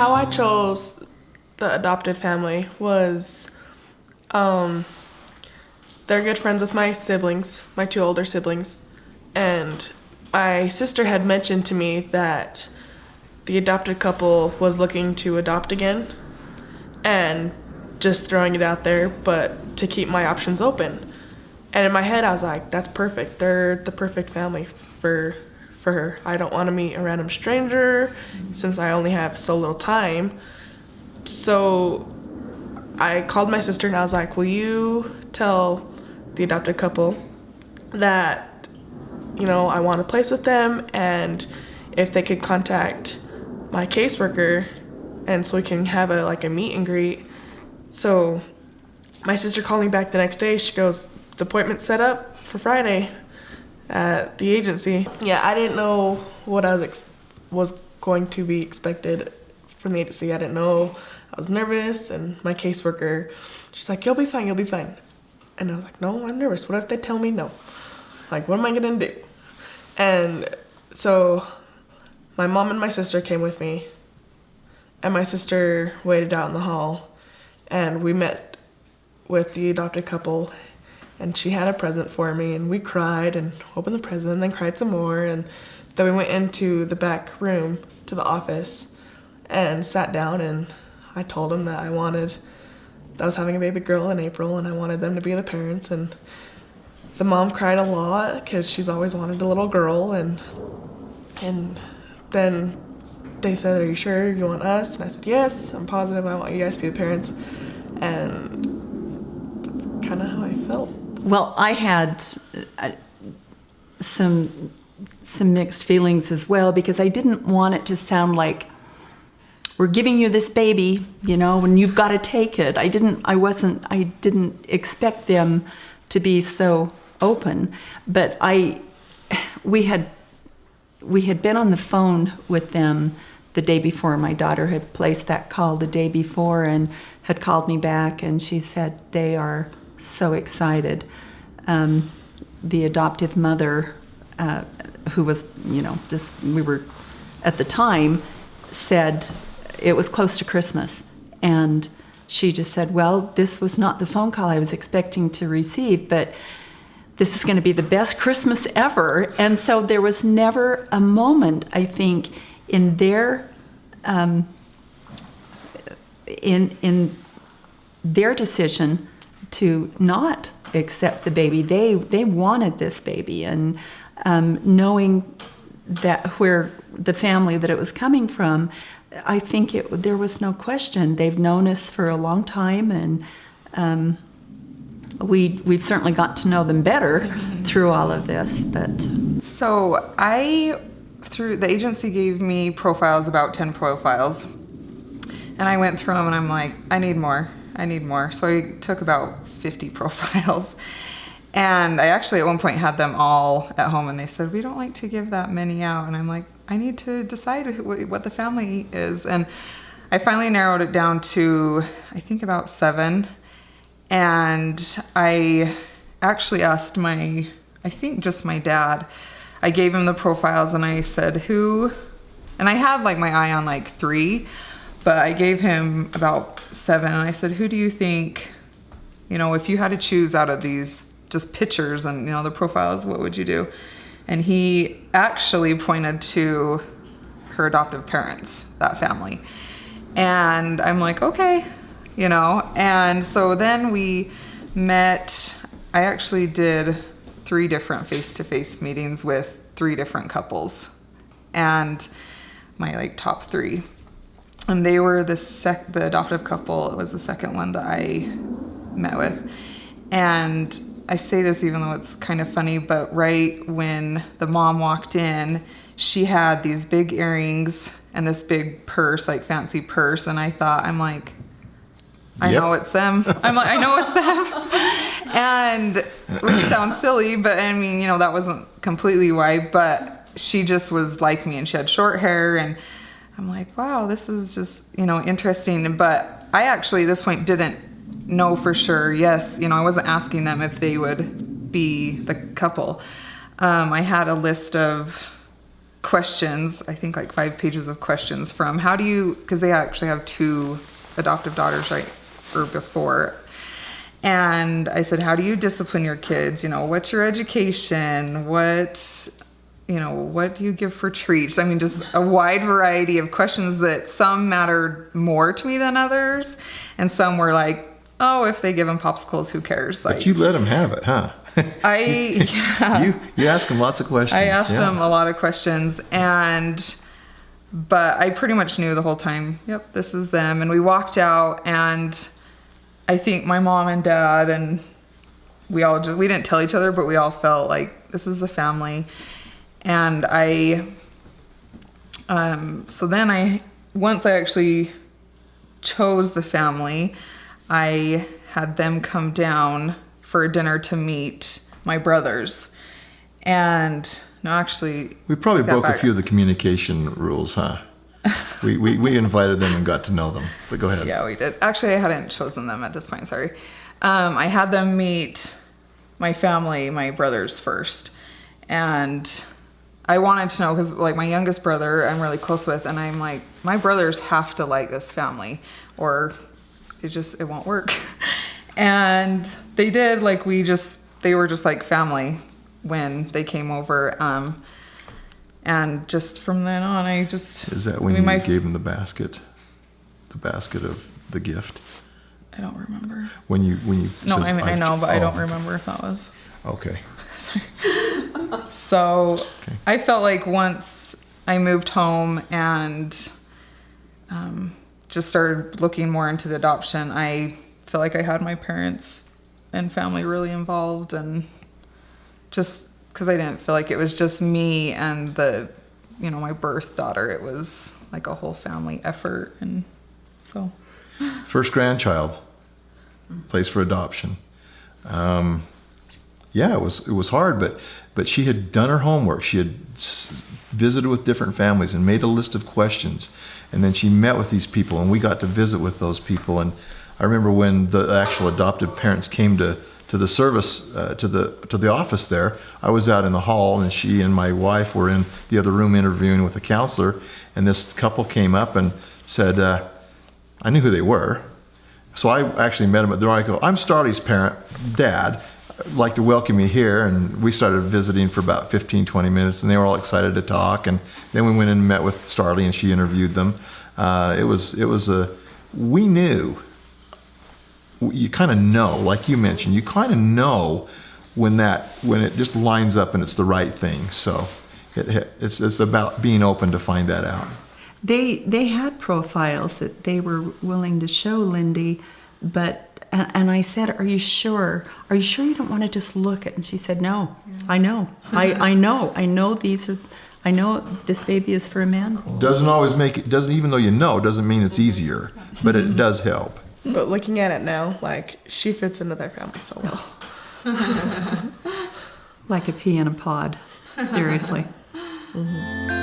how I chose the adopted family was, they're good friends with my siblings, my 2 older siblings, and my sister had mentioned to me that the adopted couple was looking to adopt again, and just throwing it out there, but to keep my options open. And in my head, I was like, that's perfect. They're the perfect family for her. I don't want to meet a random stranger since I only have so little time. So I called my sister and I was like, will you tell the adopted couple that, I want to place with them, and if they could contact my caseworker, and so we can have a meet and greet. So my sister called me back the next day. She goes, the appointment's set up for Friday at the agency. Yeah, I didn't know what I was going to be expected from the agency. I didn't know. I was nervous, and my caseworker, she's like, you'll be fine. And I was like, no, I'm nervous. What if they tell me no? Like, what am I gonna do? And so my mom and my sister came with me, and my sister waited out in the hall, and we met with the adopted couple, and she had a present for me, and we cried and opened the present and then cried some more, and then we went into the back room to the office and sat down, and I told them that I was having a baby girl in April, and I wanted them to be the parents. And the mom cried a lot because she's always wanted a little girl, and then they said, are you sure you want us? And I said, yes, I'm positive I want you guys to be the parents. And that's kind of how I felt. Well, I had some mixed feelings as well, because I didn't want it to sound like we're giving you this baby, and you've got to take it. I didn't expect them to be so open, but we had been on the phone with them the day before. My daughter had placed that call the day before and had called me back, and she said they are so excited. The adoptive mother, who was, we were at the time, said it was close to Christmas, and she just said, well, this was not the phone call I was expecting to receive, but this is going to be the best Christmas ever. And so there was never a moment, I think, in their in their decision to not accept the baby. They wanted this baby, and knowing that where the family that it was coming from, I think there was no question. They've known us for a long time, and we've certainly got to know them better through all of this. But so through the agency gave me profiles, about 10 profiles, and I went through them and I'm like, I need more. So I took about 50 profiles, and I actually at one point had them all at home, and they said, we don't like to give that many out. And I'm like, I need to decide what the family is. And I finally narrowed it down to, I think, about 7. And I actually asked I think just my dad. I gave him the profiles and I said, who, and I had my eye on 3, but I gave him about 7, and I said, who do you think, if you had to choose out of these just pictures and, the profiles, what would you do? And he actually pointed to her adoptive parents, that family. And I'm like, okay, and so then we met. I actually did 3 different face-to-face meetings with 3 different couples, and my top 3. And they were the adoptive couple. It was the second one that I met with. And I say this even though it's kind of funny, but right when the mom walked in, she had these big earrings and this big purse, fancy purse. And I thought, I know it's them. I know it's them. And which sounds silly, but that wasn't completely why, but she just was like me, and she had short hair, and I'm like, wow, this is just, interesting. But I actually at this point didn't know for sure. Yes, I wasn't asking them if they would be the couple. I had a list of questions, I think like 5 pages of questions from because they actually have 2 adoptive daughters, right? Or before. And I said, how do you discipline your kids? What's your education? What do you give for treats? I mean, just a wide variety of questions that some mattered more to me than others. And some were like, oh, if they give them popsicles, who cares? But you let them have it, huh? You ask them lots of questions. I asked them a lot of questions, but I pretty much knew the whole time, yep, this is them. And we walked out, and I think my mom and dad and we didn't tell each other, but we all felt like this is the family. And so then once I actually chose the family, I had them come down for dinner to meet my brothers. And no, actually, we probably broke a few of the communication rules, huh? we invited them and got to know them. But go ahead. Yeah, we did. Actually, I hadn't chosen them at this point. Sorry. I had them meet my family, my brothers first, and I wanted to know because, like, my youngest brother, I'm really close with, and I'm like, my brothers have to like this family, or it won't work. And they did. Like, they were just like family when they came over. And just from then on, Is that when you gave them the basket of the gift? I don't remember. When you. No, I know, but I don't remember if that was. Okay. So okay. I felt like once I moved home and just started looking more into the adoption, I feel like I had my parents and family really involved, and just because I didn't feel like it was just me and my birth daughter. It was like a whole family effort. And so. First grandchild, placed for adoption. Yeah, it was hard, but she had done her homework. She had visited with different families and made a list of questions. And then she met with these people, and we got to visit with those people. And I remember when the actual adoptive parents came to the service, to the office there, I was out in the hall, and she and my wife were in the other room interviewing with a counselor. And this couple came up and said, I knew who they were. So I actually met them at the door. I go, I'm Starley's parent, Dad. I'd like to welcome you here. And we started visiting for about 15, 20 minutes, and they were all excited to talk. And then we went and met with Starley, and she interviewed them. We knew, you kind of know, like you mentioned, you kind of know when it just lines up and it's the right thing. So it's about being open to find that out. They had profiles that they were willing to show Lindy, but and I said, "Are you sure? Are you sure you don't want to just look at?" And she said, "No, I know. I know. I know I know this baby is for a man." Doesn't always even though you know, doesn't mean it's easier, but it does help. But looking at it now, like, she fits into their family so well. Like a pea in a pod. Seriously. Mm-hmm.